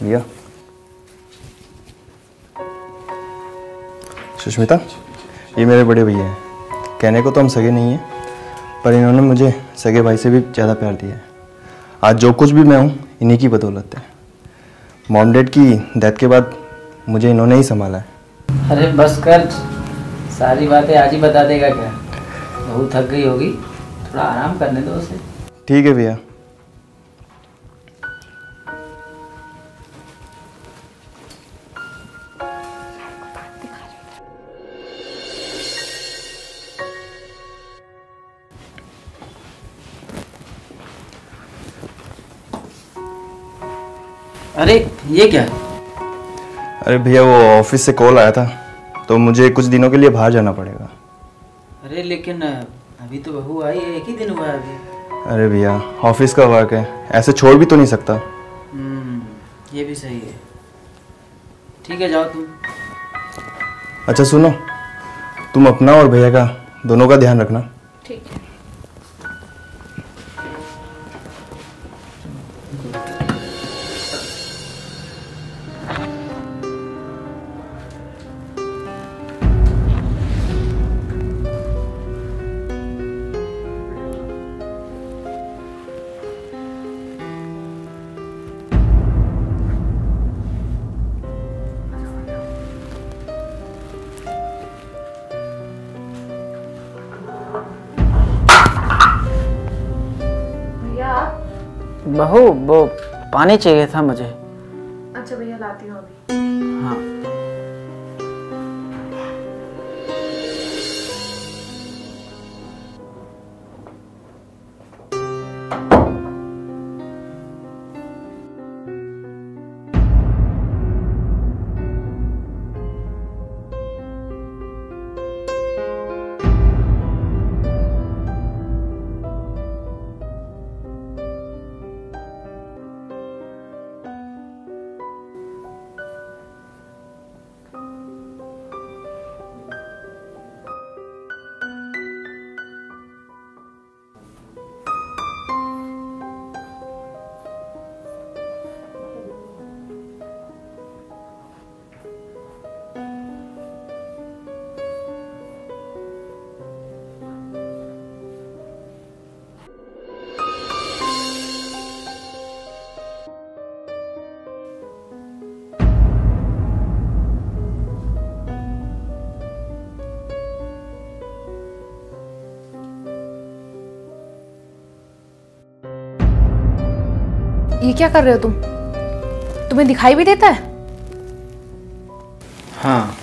भैया, सुष्मिता, ये मेरे बड़े भैया हैं। कहने को तो हम सगे नहीं हैं, पर इन्होंने मुझे सगे भाई से भी ज़्यादा प्यार दिया है। आज जो कुछ भी मैं हूँ इन्हीं की बदौलत है। मॉम डैड की डेथ के बाद मुझे इन्होंने ही संभाला है। अरे बस कर, सारी बातें आज ही बता देगा क्या? बहू थक गई होगी, थोड़ा आराम करने दो उसे। ठीक है भैया। अरे ये क्या? अरे भैया, वो ऑफिस से कॉल आया था तो मुझे कुछ दिनों के लिए बाहर जाना पड़ेगा। अरे लेकिन अभी तो बहू आई है, एक ही दिन हुआ है अभी। अरे भैया, ऑफिस का वर्क है, ऐसे छोड़ भी तो नहीं सकता। ये भी सही है। ठीक है, जाओ तुम। अच्छा सुनो, तुम अपना और भैया का दोनों का ध्यान रखना। ठीक है। बहू, वो पानी चाहिए था मुझे। अच्छा भैया, लाती हूँ अभी। हाँ। ये क्या कर रहे हो तुम? तुम्हें दिखाई भी देता है? हाँ,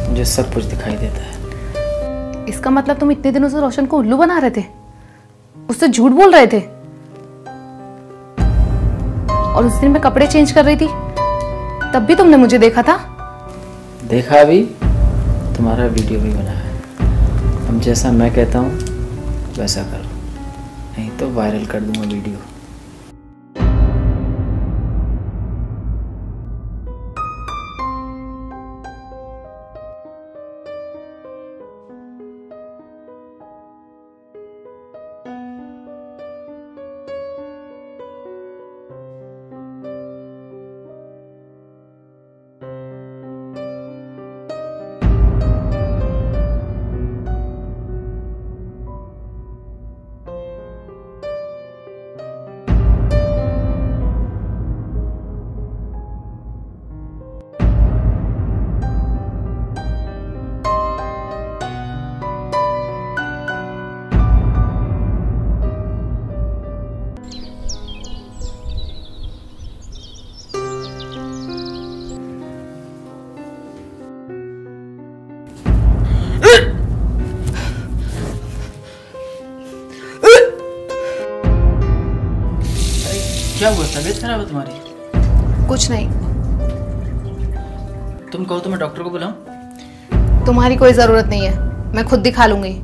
मुझे सब कुछ दिखाई देता है। इसका मतलब तुम इतने दिनों से रोशन को उल्लू बना रहे थे, उससे झूठ बोल रहे थे। और उस दिन मैं कपड़े चेंज कर रही थी, तब भी तुमने मुझे देखा था। देखा भी, तुम्हारा वीडियो भी बना है। अब जैसा मैं कहता हूँ वैसा करो, नहीं तो वायरल कर दूंगा वीडियो। क्या हुआ? तबीयत खराब है तुम्हारी? कुछ नहीं। तुम कहो तो मैं डॉक्टर को बुलाऊं? तुम्हारी कोई जरूरत नहीं है, मैं खुद दिखा लूंगी।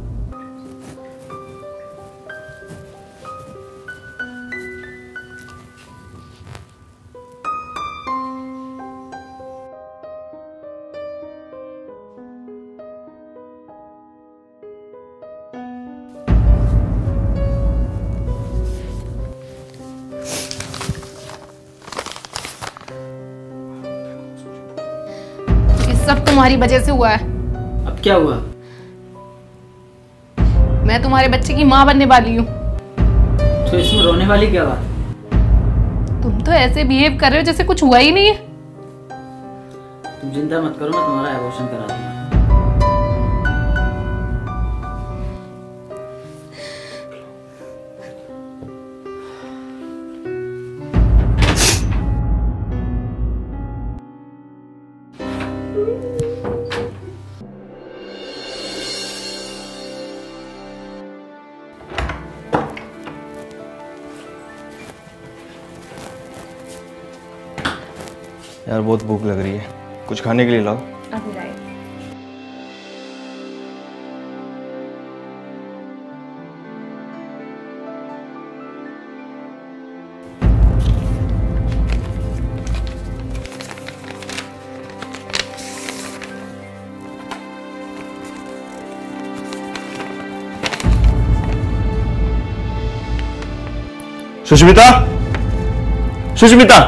सब तुम्हारी वजह से हुआ है। अब क्या हुआ? मैं तुम्हारे बच्चे की माँ बनने वाली हूँ। तो इसमें रोने वाली क्या बात? तुम तो ऐसे बिहेव कर रहे हो जैसे कुछ हुआ ही नहीं है। तुम चिंता मत करो, मैं तुम्हारा एबॉर्शन करा दूंगा। यार बहुत भूख लग रही है, कुछ खाने के लिए लाओ। अभी लाए। सुष्मिता, सुष्मिता,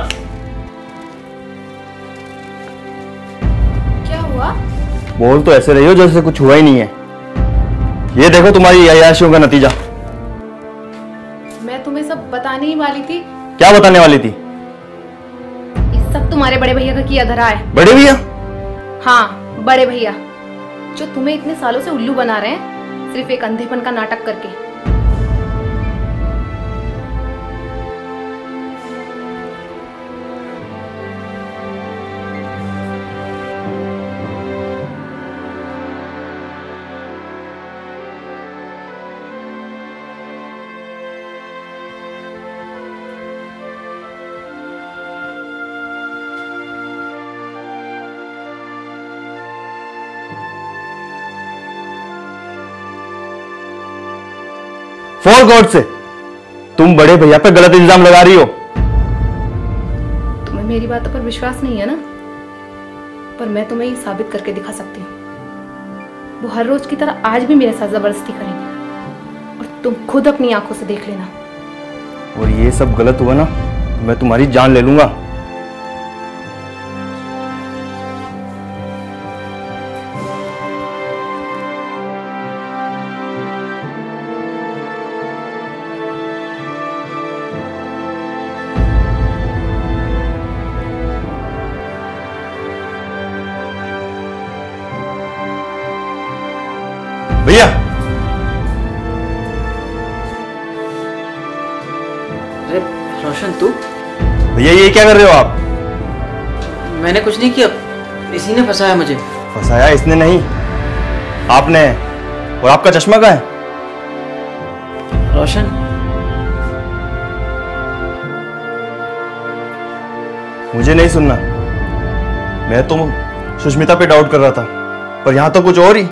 क्या हुआ? बोल तो ऐसे रही हो जैसे कुछ हुआ ही नहीं है। ये देखो तुम्हारी अय्याशियों का नतीजा। मैं तुम्हें सब बताने ही वाली थी। क्या बताने वाली थी? ये सब तुम्हारे बड़े भैया का किया धरा है। बड़े भैया? हाँ, बड़े भैया, जो तुम्हें इतने सालों से उल्लू बना रहे हैं सिर्फ एक अंधेपन का नाटक करके। फॉर गॉड से तुम बड़े भैया पे गलत इल्जाम लगा रही हो। तुम्हें मेरी बातों पर विश्वास नहीं है ना? पर मैं तुम्हें ये साबित करके दिखा सकती हूँ। वो हर रोज की तरह आज भी मेरे साथ जबरदस्ती करेंगे और तुम खुद अपनी आंखों से देख लेना। और ये सब गलत हुआ ना तो मैं तुम्हारी जान ले लूंगा। भैया, अरे रोशन, तू? भैया ये क्या कर रहे हो आप? मैंने कुछ नहीं किया, इसी ने फंसाया मुझे। फंसाया इसने नहीं, आपने। और आपका चश्मा कहाँ है? रोशन, मुझे नहीं सुनना। मैं तो सुष्मिता पे डाउट कर रहा था, पर यहां तो कुछ और ही।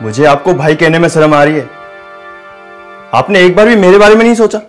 मुझे आपको भाई कहने में शर्म आ रही है। आपने एक बार भी मेरे बारे में नहीं सोचा।